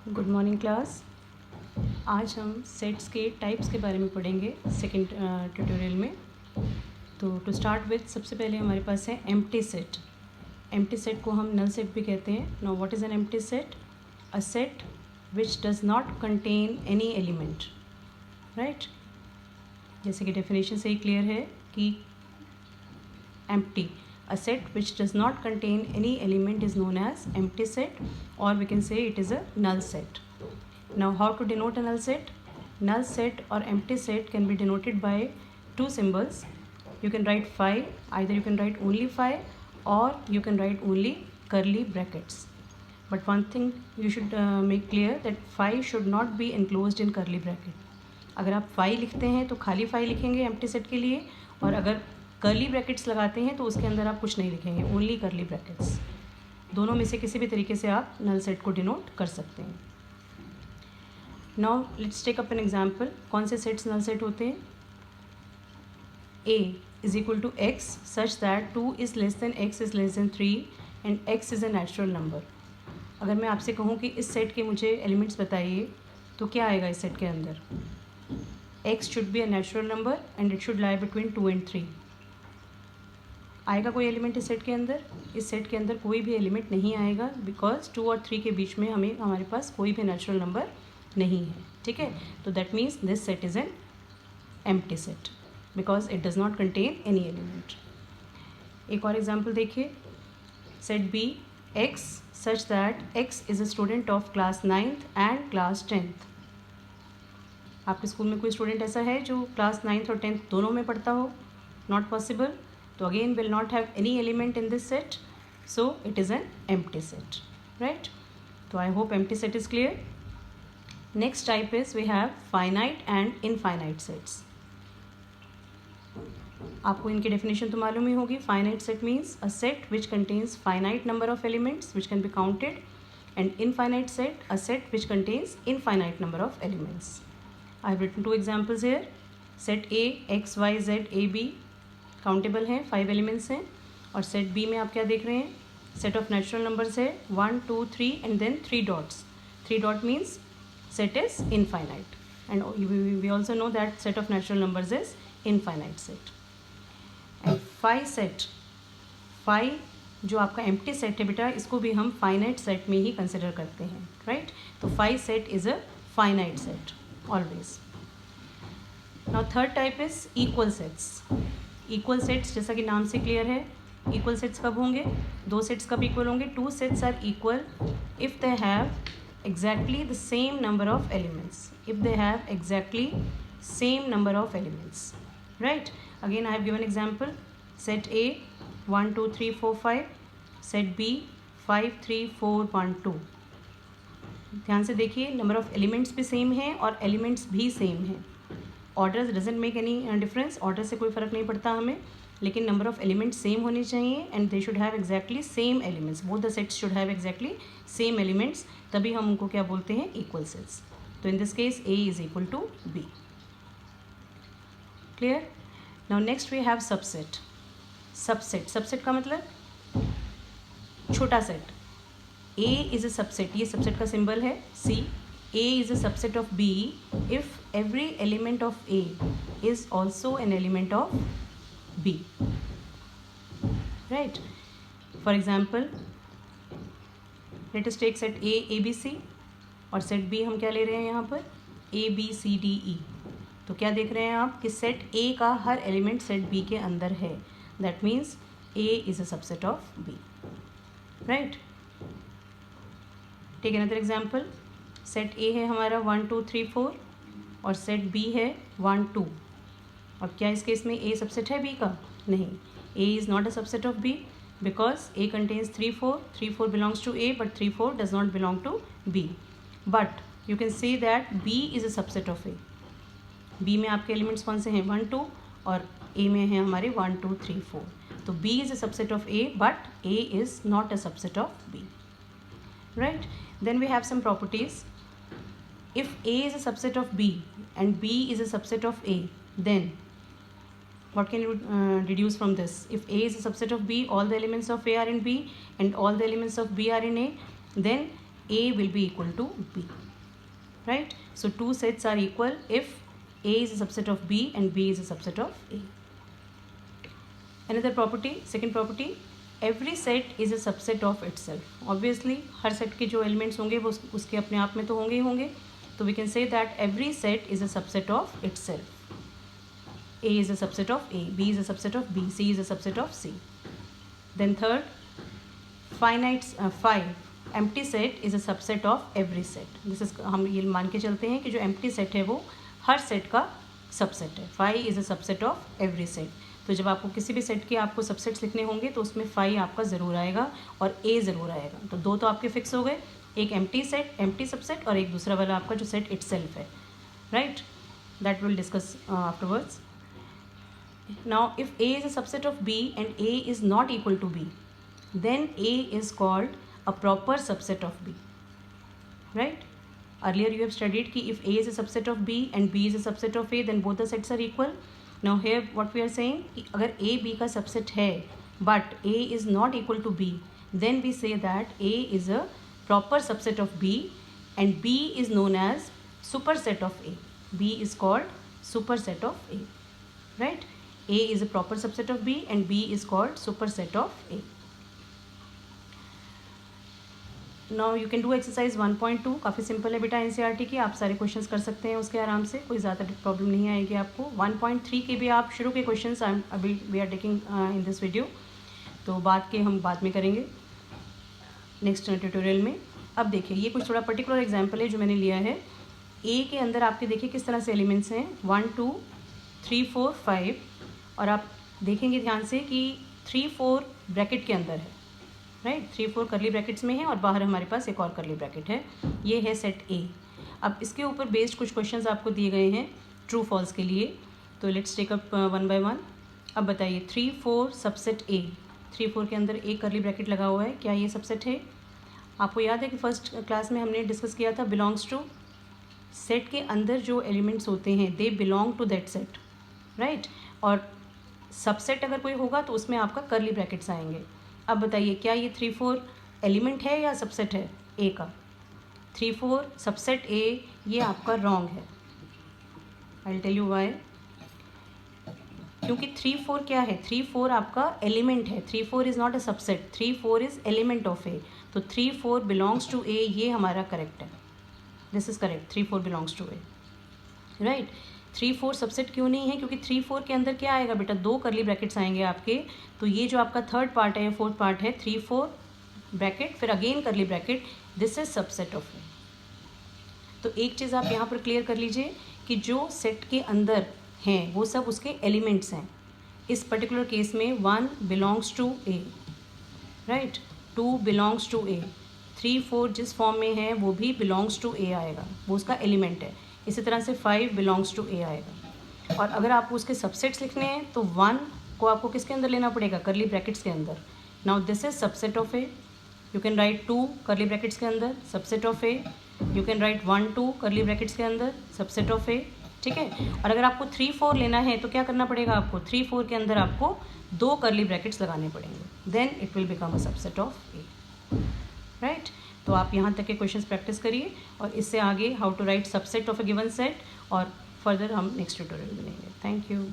Good morning class. आज हम sets के टाइप्स के बारे में पढ़ेंगे सेकंड ट्यूटोरियल में। तो टू स्टार्ट विथ सबसे पहले हमारे पास है एम्प्टी सेट। एम्प्टी सेट को हम नल सेट भी कहते हैं। Now what is an empty set? A set which does not contain any element, right. जैसे कि डेफिनेशन से ही क्लियर है कि empty, a set which does not contain any element is known as empty set, or we can say it is a null set. Now how to denote a null set? Null set or empty set can be denoted by two symbols. You can write phi, either you can write only phi or you can write only curly brackets. But one thing you should make clear that phi should not be enclosed in curly bracket. अगर आप phi लिखते हैं तो खाली phi लिखेंगे empty set के लिए, और अगर कर्ली ब्रैकेट्स लगाते हैं तो उसके अंदर आप कुछ नहीं लिखेंगे, ओनली कर्ली ब्रैकेट्स। दोनों में से किसी भी तरीके से आप नल सेट को डिनोट कर सकते हैं। Now let's take up an example. कौन से सेट्स नल सेट होते हैं? a is equal to x such that 2 is less than x is less than 3 and x is a natural number. अगर मैं आपसे कहूँ कि इस सेट के मुझे एलिमेंट्स बताइए तो क्या आएगा इस सेट के अंदर? x should be a natural number and it should lie between 2 and 3। आएगा कोई एलिमेंट इस सेट के अंदर? इस सेट के अंदर कोई भी एलिमेंट नहीं आएगा, बिकॉज 2 और 3 के बीच में हमारे पास कोई भी नेचुरल नंबर नहीं है। ठीक है, तो that means this set is an empty set because it does not contain any element. एक और एग्जाम्पल देखिए। Set B x such that x is a student of class 9th and class 10th। आपके school में कोई student ऐसा है जो class 9th और 10th दोनों में पढ़ता हो? Not possible. तो again will not have any element in this set, so it is an empty set, right? So I hope empty set is clear. Next type is we have finite and infinite sets. आपको इनकी definition तो मालूम ही होगी। finite set means a set which contains finite number of elements which can be counted, and infinite set a set which contains infinite number of elements. I have written two examples here. Set A x y z a b countable हैं, 5 elements हैं। और set B में आप क्या देख रहे हैं? Set of natural numbers है 1 2 3 and then 3 dots. 3 dot means set is infinite, and we also know that set of natural numbers is infinite set. And phi set, phi जो आपका एम्प्टी सेट है बेटा, इसको भी हम फाइनाइट सेट में ही consider करते हैं, राइट। तो phi set is a finite set always. Now third type is equal sets. Equal sets जैसा कि नाम से क्लियर है, इक्वल सेट्स कब होंगे? दो सेट्स कब इक्वल होंगे? Two sets are equal if they have exactly the same number of elements. If they have exactly same number of elements, right. Again I have given example. Set A 1 2 3 4 5, set B 5 3 4 1 2। ध्यान से देखिए, number of elements भी same है और elements भी same है। Order doesn't make any difference, order से कोई फ़र्क नहीं पड़ता हमें, लेकिन नंबर ऑफ एलिमेंट्स सेम होने चाहिए and they should have exactly same elements. Both the sets should have exactly same elements, तभी हम उनको क्या बोलते हैं? Equal sets. तो in this case A is equal to B. Clear? Now next we have subset. Subset, subset का मतलब छोटा set. A is a subset, ये सबसेट का सिंबल है C. A is a subset of B if every element of A is also an element of B, right? For example, let us take set A ABC और set B हम क्या ले रहे हैं यहाँ पर? A B C D E। तो क्या देख रहे हैं आप कि set A का हर element set B के अंदर है। That means A is a subset of B, right? Take another example. Set ए है हमारा 1 2 3 4 और सेट बी है 1 2। अब क्या इस केस में ए सबसेट है बी का? नहीं, A is not a subset of B because A contains 3 4, 3 4 belongs to A but 3 4 does not belong to B. But you can say that B is a subset of A. B में आपके elements कौन से हैं? 1 2, और ए में हैं हमारे 1 2 3 4। तो B is a subset of A but A is not a subset of B, right. Then we have some properties. If A is a subset of B and B is a subset of A, then what can you deduce from this? If A is a subset of B, all the elements of A are in B and all the elements of B are in A, then A will be equal to B, right? So two sets are equal if A is a subset of B and B is a subset of A. Another property, second property, every set is a subset of itself. Obviously her set के जो elements होंगे वो उसके अपने आप में तो होंगे ही होंगे, तो we can say that every set is a subset of itself. A is a subset of A, B is a subset of B, C is a subset of C. Then third, five empty set is a subset of every set. This is हम ये मान के चलते हैं कि जो empty set है वो हर set का subset है. Phi is a subset of every set. तो जब आपको किसी भी सेट के आपको सबसेट्स लिखने होंगे तो उसमें फाई आपका ज़रूर आएगा और ए ज़रूर आएगा. तो दो तो आपके फिक्स हो गए, एक एम्प्टी सेट, एम्प्टी सबसेट, और एक दूसरा वाला आपका जो सेट इटसेल्फ है, right? That will discuss afterwards. Now if A is a subset of B and A is not equal to B, then A is called a proper subset of B, right? Earlier you have studied कि if A is a subset of B and B is a subset of A, then both the sets are equal. Now here what we are saying कि अगर A B का subset है but A is not equal to B, then we say that A is a proper subset of B and B is known as superset of A. B is called superset of A, right? A is a proper subset of B and B is called superset of A. Now you can do exercise 1.2. काफ़ी simple है बेटा, NCERT की, आप सारे questions कर सकते हैं उसके आराम से, कोई ज़्यादा प्रॉब्लम नहीं आएगी आपको. 1.3 के भी आप शुरू के क्वेश्चंस अभी we are taking in this video, तो बाद के हम बाद में करेंगे नेक्स्ट ट्यूटोरियल में. अब देखिए ये कुछ थोड़ा पर्टिकुलर एग्जाम्पल है जो मैंने लिया है. ए के अंदर आपके देखिए किस तरह से एलिमेंट्स हैं 1 2 3 4 5, और आप देखेंगे ध्यान से कि 3 4 ब्रैकेट के अंदर है, राइट? 3 4 करली ब्रैकेट्स में है और बाहर हमारे पास एक और करली ब्रैकेट है. ये है सेट ए. अब इसके ऊपर बेस्ड कुछ क्वेश्चंस आपको दिए गए हैं ट्रू फॉल्स के लिए, तो let's take up one by one. अब बताइए 3 4 सबसेट ए, 3 4 के अंदर एक करली ब्रैकेट लगा हुआ है, क्या ये सबसेट है? आपको याद है कि फर्स्ट क्लास में हमने डिस्कस किया था बिलोंग्स टू. सेट के अंदर जो एलिमेंट्स होते हैं they belong to that set, right? और सबसेट अगर कोई होगा तो उसमें आपका करली ब्रैकेट्स आएंगे. अब बताइए क्या ये 3 4 एलिमेंट है या सबसेट है ए का? 3 4 सबसेट ए ये आपका रॉन्ग है. I will tell you why. क्योंकि 3 4 क्या है? 3 4 आपका एलिमेंट है. 3 4 is not a subset, 3 4 is element of A. तो 3 4 बिलोंग्स टू ए, ये हमारा करेक्ट है. This is correct, 3 4 belongs to A, right? 3 4 subset क्यों नहीं है? क्योंकि 3 4 के अंदर क्या आएगा बेटा? 2 करली ब्रैकेट्स आएंगे आपके. तो ये जो आपका थर्ड पार्ट है, फोर्थ पार्ट है, 3 4 ब्रैकेट फिर again curly bracket, this is subset of A. तो एक चीज़ आप यहाँ पर क्लियर कर लीजिए कि जो सेट के अंदर हैं वो सब उसके एलिमेंट्स हैं. इस पर्टिकुलर केस में 1 belongs to A, right? 2 belongs to A. 3 4 जिस फॉर्म में है वो भी बिलोंग्स टू ए आएगा, वो उसका एलिमेंट है. इसी तरह से 5 बिलोंग्स टू ए आएगा. और अगर आपको उसके सबसेट्स लिखने हैं तो 1 को आपको किसके अंदर लेना पड़ेगा? करली ब्रैकेट्स के अंदर. Now this is subset of A. You can write 2 करली ब्रैकेट्स के अंदर subset of A. You can write 1 2 करली ब्रैकेट्स के अंदर सबसेट ऑफ ए, ठीक है? और अगर आपको 3 4 लेना है तो क्या करना पड़ेगा आपको? 3 4 के अंदर आपको 2 करली ब्रैकेट्स लगाने पड़ेंगे, then it will become a subset of A, right? तो आप यहाँ तक के क्वेश्चंस प्रैक्टिस करिए और इससे आगे how to write subset of a given set और फर्दर हम नेक्स्ट ट्यूटोरियल में लेंगे. Thank you.